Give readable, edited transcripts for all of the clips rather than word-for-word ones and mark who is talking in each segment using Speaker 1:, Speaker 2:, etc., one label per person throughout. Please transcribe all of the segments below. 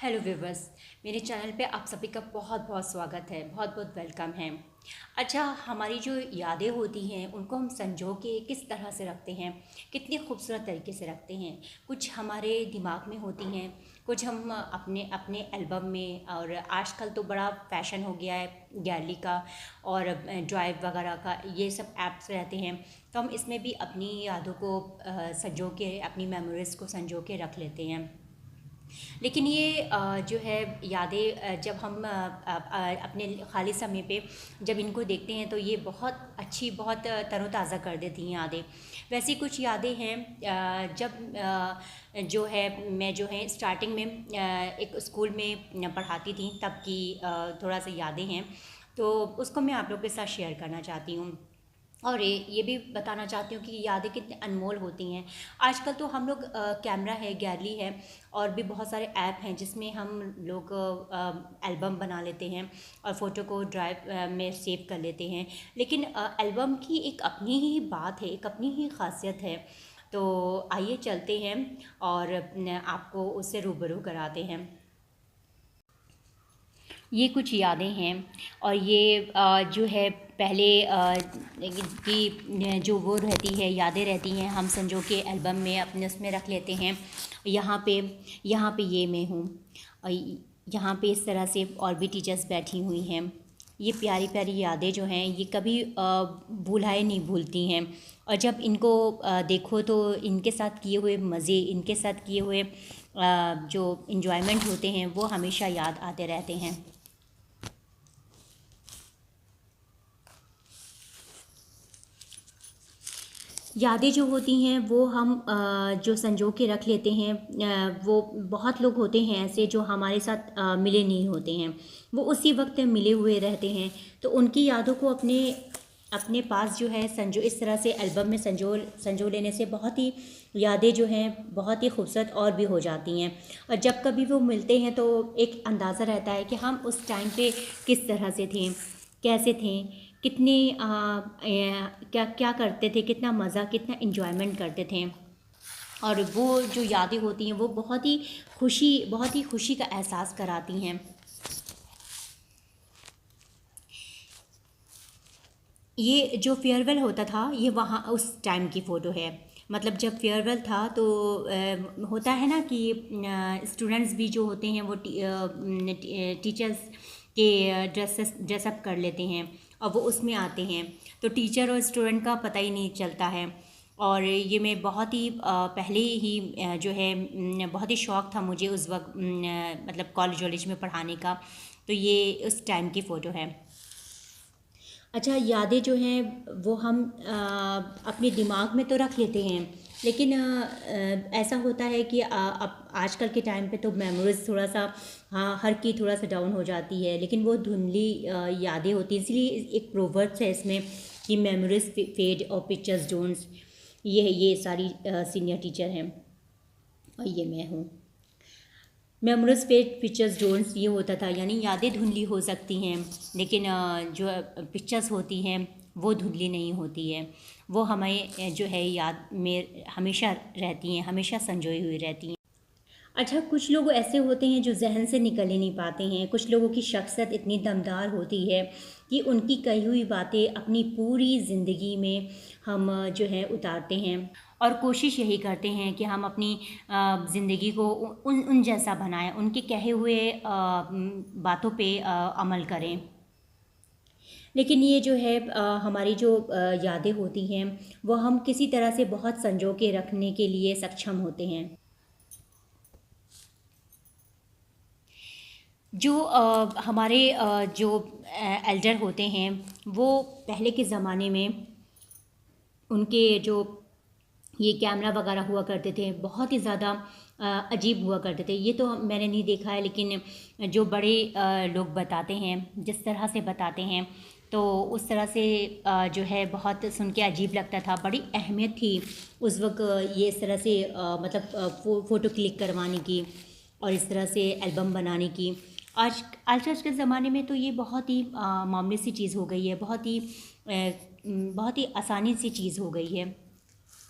Speaker 1: Hello viewers. मेरे channel पे आप सभी का बहुत बहुत स्वागत है, बहुत बहुत वेलकम है। अच्छा, हमारी जो यादें होती हैं उनको हम संजो के किस तरह से रखते हैं, कितने खूबसूरत तरीके से रखते हैं। कुछ हमारे दिमाग में होती हैं, कुछ हम अपने अपने एल्बम में, और आजकल तो बड़ा फैशन हो गया है गैलरी का और ड्राइव वगैरह का, ये सब ऐप्स रहते हैं। तो हम इसमें भी अपनी यादों को संजो के, अपनी मेमोरीज़ को संजो के रख लेते हैं। लेकिन ये जो है यादें, जब हम अपने खाली समय पे जब इनको देखते हैं तो ये बहुत अच्छी, बहुत तरोताज़ा कर देती हैं यादें। वैसी कुछ यादें हैं, जब जो है मैं जो है स्टार्टिंग में एक स्कूल में पढ़ाती थी तब की थोड़ा सा यादें हैं, तो उसको मैं आप लोगों के साथ शेयर करना चाहती हूँ। और ये भी बताना चाहती हूँ कि यादें कितनी अनमोल होती हैं। आजकल तो हम लोग कैमरा है, गैलरी है, और भी बहुत सारे ऐप हैं जिसमें हम लोग एल्बम बना लेते हैं और फ़ोटो को ड्राइव में सेव कर लेते हैं। लेकिन एल्बम की एक अपनी ही बात है, एक अपनी ही खासियत है। तो आइए चलते हैं और आपको उससे रूबरू कराते हैं। ये कुछ यादें हैं, और ये जो है पहले की जो वो रहती है, यादें रहती हैं, हम संजो के एल्बम में अपने उसमें रख लेते हैं। यहाँ पे ये मैं हूँ, और यहाँ पे इस तरह से और भी टीचर्स बैठी हुई हैं। ये प्यारी प्यारी यादें जो हैं ये कभी भुलाए नहीं भूलती हैं। और जब इनको देखो तो इनके साथ किए हुए मज़े, इनके साथ किए हुए जो इन्जॉयमेंट होते हैं वो हमेशा याद आते रहते हैं। यादें जो होती हैं वो हम जो संजो के रख लेते हैं। वो बहुत लोग होते हैं ऐसे जो हमारे साथ मिले नहीं होते हैं, वो उसी वक्त मिले हुए रहते हैं। तो उनकी यादों को अपने अपने पास जो है संजो, इस तरह से एल्बम में संजो संजो लेने से बहुत ही यादें जो हैं बहुत ही खूबसूरत और भी हो जाती हैं। और जब कभी वो मिलते हैं तो एक अंदाज़ा रहता है कि हम उस टाइम पे किस तरह से थे, कैसे थे, कितने क्या क्या करते थे, कितना मज़ा, कितना इन्जॉयमेंट करते थे। और वो जो यादें होती हैं वो बहुत ही खुशी का एहसास कराती हैं। ये जो फेयरवेल होता था ये वहाँ उस टाइम की फ़ोटो है। मतलब जब फेयरवेल था तो होता है ना कि स्टूडेंट्स भी जो होते हैं वो टीचर्स के ड्रेसअप कर लेते हैं और वो उसमें आते हैं। तो टीचर और स्टूडेंट का पता ही नहीं चलता है। और ये मैं बहुत ही पहले ही जो है बहुत ही शौक़ था मुझे उस वक्त, मतलब कॉलेज वॉलेज में पढ़ाने का। तो ये उस टाइम की फ़ोटो है। अच्छा, यादें जो हैं वो हम अपने दिमाग में तो रख लेते हैं, लेकिन ऐसा होता है कि अब आजकल के टाइम पे तो मेमोरीज थोड़ा सा, हाँ, हर की थोड़ा सा डाउन हो जाती है, लेकिन वो धुंधली यादें होती हैं। इसलिए एक प्रोवर्ब्स है इसमें कि मेमोरीज फेड और पिक्चर्स डोंट्स। ये सारी सीनियर टीचर हैं और ये मैं हूँ। मेमोरीज फेड पिक्चर्स डोंट्स, ये होता था, यानी यादें धुंधली हो सकती हैं, लेकिन जो पिक्चर्स होती हैं वो धुंधली नहीं होती है। वो हमें जो है याद में हमेशा रहती हैं, हमेशा संजोई हुई रहती हैं। अच्छा, कुछ लोग ऐसे होते हैं जो जहन से निकल ही नहीं पाते हैं। कुछ लोगों की शख्सियत इतनी दमदार होती है कि उनकी कही हुई बातें अपनी पूरी ज़िंदगी में हम जो है उतारते हैं, और कोशिश यही करते हैं कि हम अपनी ज़िंदगी को उन उन जैसा बनाएं, उनके कहे हुए बातों पे अमल करें। लेकिन ये जो है हमारी जो यादें होती हैं वो हम किसी तरह से बहुत संजो के रखने के लिए सक्षम होते हैं। जो हमारे जो एल्डर होते हैं वो पहले के ज़माने में उनके जो ये कैमरा वगैरह हुआ करते थे बहुत ही ज़्यादा अजीब हुआ करते थे। ये तो मैंने नहीं देखा है, लेकिन जो बड़े लोग बताते हैं, जिस तरह से बताते हैं, तो उस तरह से जो है बहुत सुन के अजीब लगता था। बड़ी अहमियत थी उस वक्त ये इस तरह से मतलब फ़ोटो क्लिक करवाने की और इस तरह से एल्बम बनाने की। आज के ज़माने में तो ये बहुत ही मामूली सी चीज़ हो गई है, बहुत ही आसानी सी चीज़ हो गई है।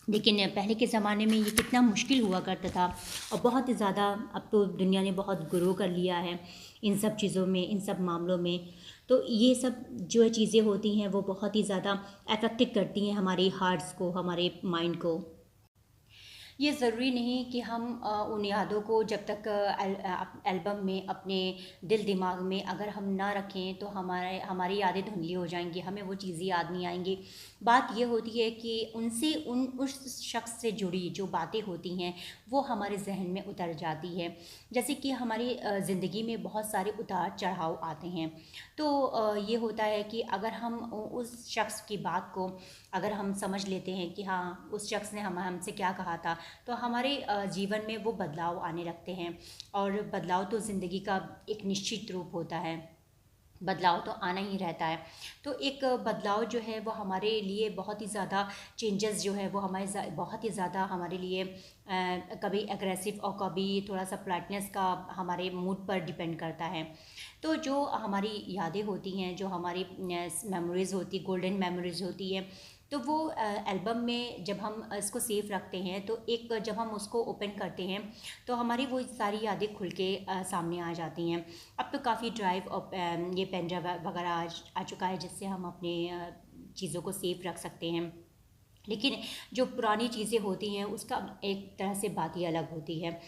Speaker 1: लेकिन पहले के ज़माने में ये कितना मुश्किल हुआ करता था, और बहुत ही ज़्यादा अब तो दुनिया ने बहुत ग्रो कर लिया है इन सब चीज़ों में, इन सब मामलों में। तो ये सब जो चीज़ें होती हैं वो बहुत ही ज़्यादा अफेक्टेड करती हैं हमारे हार्ट्स को, हमारे माइंड को। ये ज़रूरी नहीं कि हम उन यादों को जब तक एल्बम में अपने दिल दिमाग में अगर हम ना रखें तो हमारी यादें धुंधली हो जाएंगी, हमें वो चीज़ें याद नहीं आएंगी। बात ये होती है कि उनसे उस शख्स से जुड़ी जो बातें होती हैं वो हमारे जहन में उतर जाती है। जैसे कि हमारी ज़िंदगी में बहुत सारे उतार चढ़ाव आते हैं। तो ये होता है कि अगर हम उस शख्स की बात को अगर हम समझ लेते हैं कि हाँ उस शख्स ने हमसे क्या कहा था, तो हमारे जीवन में वो बदलाव आने लगते हैं। और बदलाव तो ज़िंदगी का एक निश्चित रूप होता है, बदलाव तो आना ही रहता है। तो एक बदलाव जो है वो हमारे लिए बहुत ही ज़्यादा, चेंजेस जो है वो बहुत ही ज़्यादा हमारे लिए कभी एग्रेसिव और कभी थोड़ा सा फ्लैटनेस का हमारे मूड पर डिपेंड करता है। तो जो हमारी यादें होती हैं, जो हमारी मेमोरीज़ होती, गोल्डन मेमोरीज़ होती है, तो वो एल्बम में जब हम इसको सेफ रखते हैं तो एक जब हम उसको ओपन करते हैं तो हमारी वो सारी यादें खुल के सामने आ जाती हैं। अब तो काफ़ी ड्राइव और ये पेन ड्राइव वगैरह आ चुका है जिससे हम अपने चीज़ों को सेफ रख सकते हैं। लेकिन जो पुरानी चीज़ें होती हैं उसका एक तरह से बात ही अलग होती है।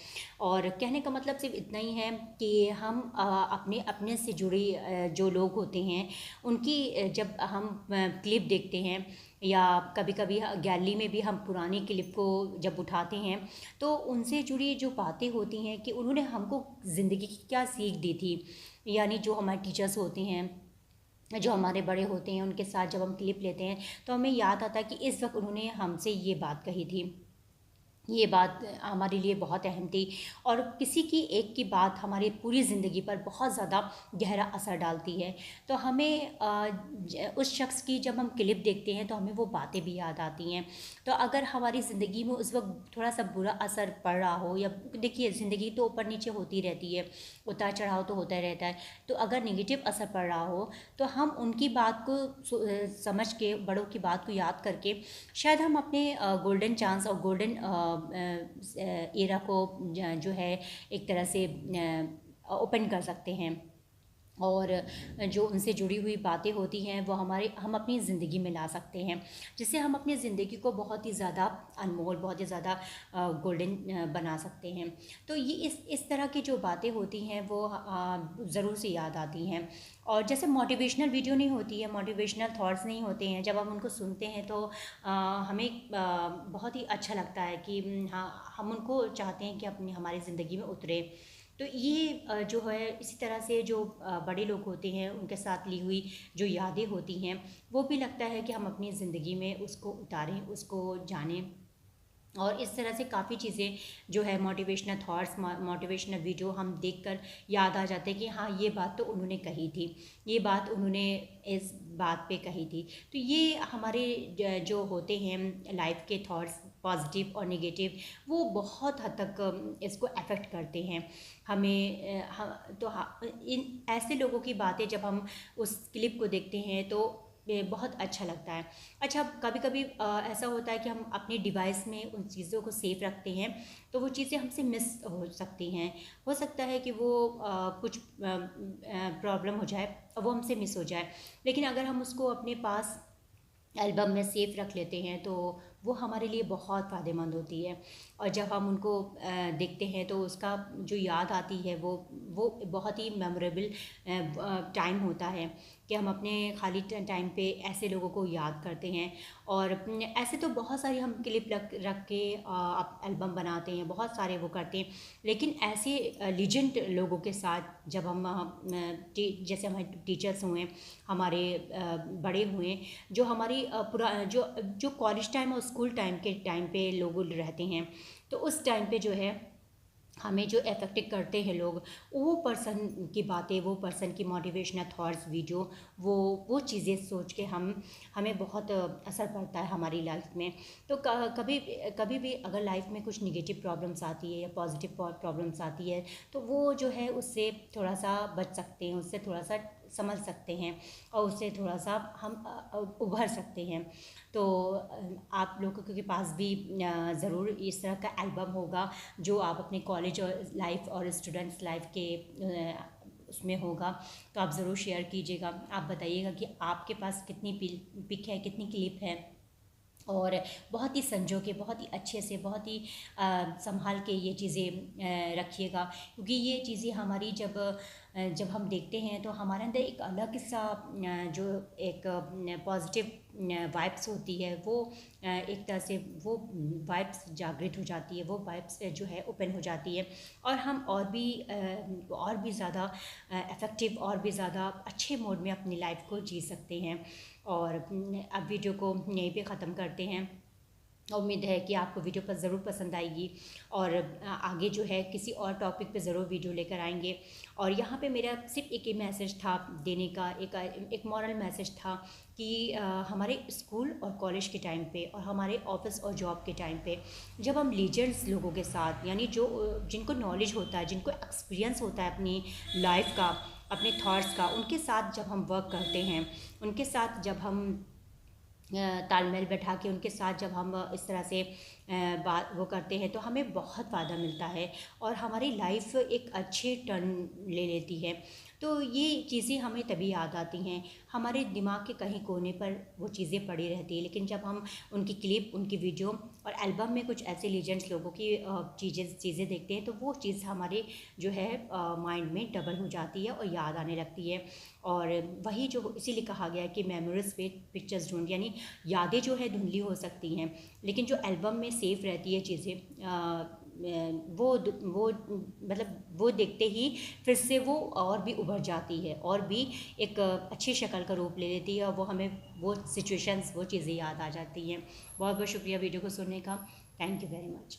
Speaker 1: और कहने का मतलब सिर्फ इतना ही है कि हम अपने अपने से जुड़े जो लोग होते हैं उनकी जब हम क्लिप देखते हैं, या कभी कभी गैलरी में भी हम पुरानी क्लिप को जब उठाते हैं, तो उनसे जुड़ी जो बातें होती हैं कि उन्होंने हमको ज़िंदगी की क्या सीख दी थी। यानी जो हमारे टीचर्स होते हैं, जो हमारे बड़े होते हैं, उनके साथ जब हम क्लिप लेते हैं तो हमें याद आता है कि इस वक्त उन्होंने हमसे ये बात कही थी, ये बात हमारे लिए बहुत अहम थी। और किसी की एक की बात हमारी पूरी ज़िंदगी पर बहुत ज़्यादा गहरा असर डालती है। तो हमें उस शख्स की जब हम क्लिप देखते हैं तो हमें वो बातें भी याद आती हैं। तो अगर हमारी ज़िंदगी में उस वक्त थोड़ा सा बुरा असर पड़ रहा हो, या देखिए ज़िंदगी तो ऊपर नीचे होती रहती है, उतार चढ़ाव तो होता ही रहता है, तो अगर नेगेटिव असर पड़ रहा हो तो हम उनकी बात को समझ के, बड़ों की बात को याद करके शायद हम अपने गोल्डन चांस और गोल्डन एरा को जो है एक तरह से ओपन कर सकते हैं। और जो उनसे जुड़ी हुई बातें होती हैं वो हम अपनी ज़िंदगी में ला सकते हैं, जिससे हम अपनी ज़िंदगी को बहुत ही ज़्यादा अनमोल, बहुत ही ज़्यादा गोल्डन बना सकते हैं। तो ये इस तरह की जो बातें होती हैं वो ज़रूर से याद आती हैं। और जैसे मोटिवेशनल वीडियो नहीं होती है, मोटिवेशनल थॉट्स नहीं होते हैं, जब हम उनको सुनते हैं तो हमें बहुत ही अच्छा लगता है कि हाँ हम उनको चाहते हैं कि अपनी हमारी ज़िंदगी में उतरे। तो ये जो है इसी तरह से जो बड़े लोग होते हैं उनके साथ ली हुई जो यादें होती हैं वो भी लगता है कि हम अपनी ज़िंदगी में उसको उतारें, उसको जानें। और इस तरह से काफ़ी चीज़ें जो है मोटिवेशनल थॉट्स, मोटिवेशनल वीडियो हम देखकर याद आ जाते हैं कि हाँ ये बात तो उन्होंने कही थी, ये बात उन्होंने इस बात पे कही थी। तो ये हमारे जो होते हैं लाइफ के थॉट्स, पॉजिटिव और नेगेटिव, वो बहुत हद तक इसको अफेक्ट करते हैं हमें। तो इन ऐसे लोगों की बातें जब हम उस क्लिप को देखते हैं तो ये बहुत अच्छा लगता है। अच्छा, कभी कभी ऐसा होता है कि हम अपने डिवाइस में उन चीज़ों को सेव रखते हैं तो वो चीज़ें हमसे मिस हो सकती हैं। हो सकता है कि वो कुछ प्रॉब्लम हो जाए और वो हमसे मिस हो जाए, लेकिन अगर हम उसको अपने पास एल्बम में सेफ रख लेते हैं तो वो हमारे लिए बहुत फ़ायदेमंद होती है। और जब हम उनको देखते हैं तो उसका जो याद आती है वो बहुत ही मेमोरेबल टाइम होता है कि हम अपने खाली टाइम पे ऐसे लोगों को याद करते हैं। और ऐसे तो बहुत सारी हम क्लिप रख के एल्बम बनाते हैं, बहुत सारे वो करते हैं। लेकिन ऐसे लीजेंड लोगों के साथ जब हम जैसे हमारे टीचर्स हुए, हमारे बड़े हुए, जो हमारी पूरा जो कॉलेज टाइम और स्कूल टाइम के टाइम पे लोग रहते हैं, तो उस टाइम पे जो है हमें जो अफेक्टेड करते हैं लोग, वो पर्सन की बातें, वो पर्सन की मोटिवेशनल थॉट्स वीडियो, वो चीज़ें सोच के हमें बहुत असर पड़ता है हमारी लाइफ में। तो कभी कभी भी अगर लाइफ में कुछ निगेटिव प्रॉब्लम्स आती है या पॉजिटिव प्रॉब्लम्स आती है तो वो जो है उससे थोड़ा सा बच सकते हैं, उससे थोड़ा सा समझ सकते हैं और उससे थोड़ा सा हम उभर सकते हैं। तो आप लोगों के पास भी ज़रूर इस तरह का एल्बम होगा जो आप अपने कॉलेज और लाइफ और स्टूडेंट्स लाइफ के उसमें होगा, तो आप ज़रूर शेयर कीजिएगा। आप बताइएगा कि आपके पास कितनी पिक है, कितनी क्लिप है, और बहुत ही संजो के, बहुत ही अच्छे से, बहुत ही संभाल के ये चीज़ें रखिएगा, क्योंकि ये चीज़ें हमारी जब हम देखते हैं तो हमारे अंदर एक अलग सा जो एक पॉजिटिव वाइब्स होती है, वो एक तरह से वो वाइब्स जागृत हो जाती है, वो वाइब्स जो है ओपन हो जाती है, और हम और भी ज़्यादा इफ़ेक्टिव और भी ज़्यादा अच्छे मोड में अपनी लाइफ को जी सकते हैं। और अब वीडियो को यहीं पे ख़त्म करते हैं। उम्मीद है कि आपको वीडियो पर ज़रूर पसंद आएगी, और आगे जो है किसी और टॉपिक पे ज़रूर वीडियो लेकर आएंगे। और यहाँ पे मेरा सिर्फ एक ही मैसेज था देने का, एक मॉरल मैसेज था कि हमारे स्कूल और कॉलेज के टाइम पे और हमारे ऑफिस और जॉब के टाइम पे जब हम लीजेंड्स लोगों के साथ, यानी जो जिनको नॉलेज होता है, जिनको एक्सपीरियंस होता है अपनी लाइफ का, अपने थॉट्स का, उनके साथ जब हम वर्क करते हैं, उनके साथ जब हम तालमेल बैठा के उनके साथ जब हम इस तरह से बात वो करते हैं, तो हमें बहुत फ़ायदा मिलता है और हमारी लाइफ एक अच्छे टर्न ले लेती है। तो ये चीज़ें हमें तभी याद आती हैं, हमारे दिमाग के कहीं कोने पर वो चीज़ें पड़ी रहती है, लेकिन जब हम उनकी क्लिप, उनकी वीडियो और एल्बम में कुछ ऐसे लीजेंड्स लोगों की चीज़ें देखते हैं, तो वो चीज़ हमारे जो है माइंड में डबल हो जाती है और याद आने लगती है। और वही जो इसीलिए कहा गया है कि मेमोरीज पे पिक्चर्स ढूंढ, यानी यादें जो है धुंधली हो सकती हैं, लेकिन जो एल्बम में सेफ रहती है चीज़ें, वो मतलब वो देखते ही फिर से वो और भी उभर जाती है और भी एक अच्छी शक्ल का रूप ले लेती है, और वो हमें वो सिचुएशंस, वो चीज़ें याद आ जाती हैं। बहुत बहुत शुक्रिया वीडियो को सुनने का। Thank you very much.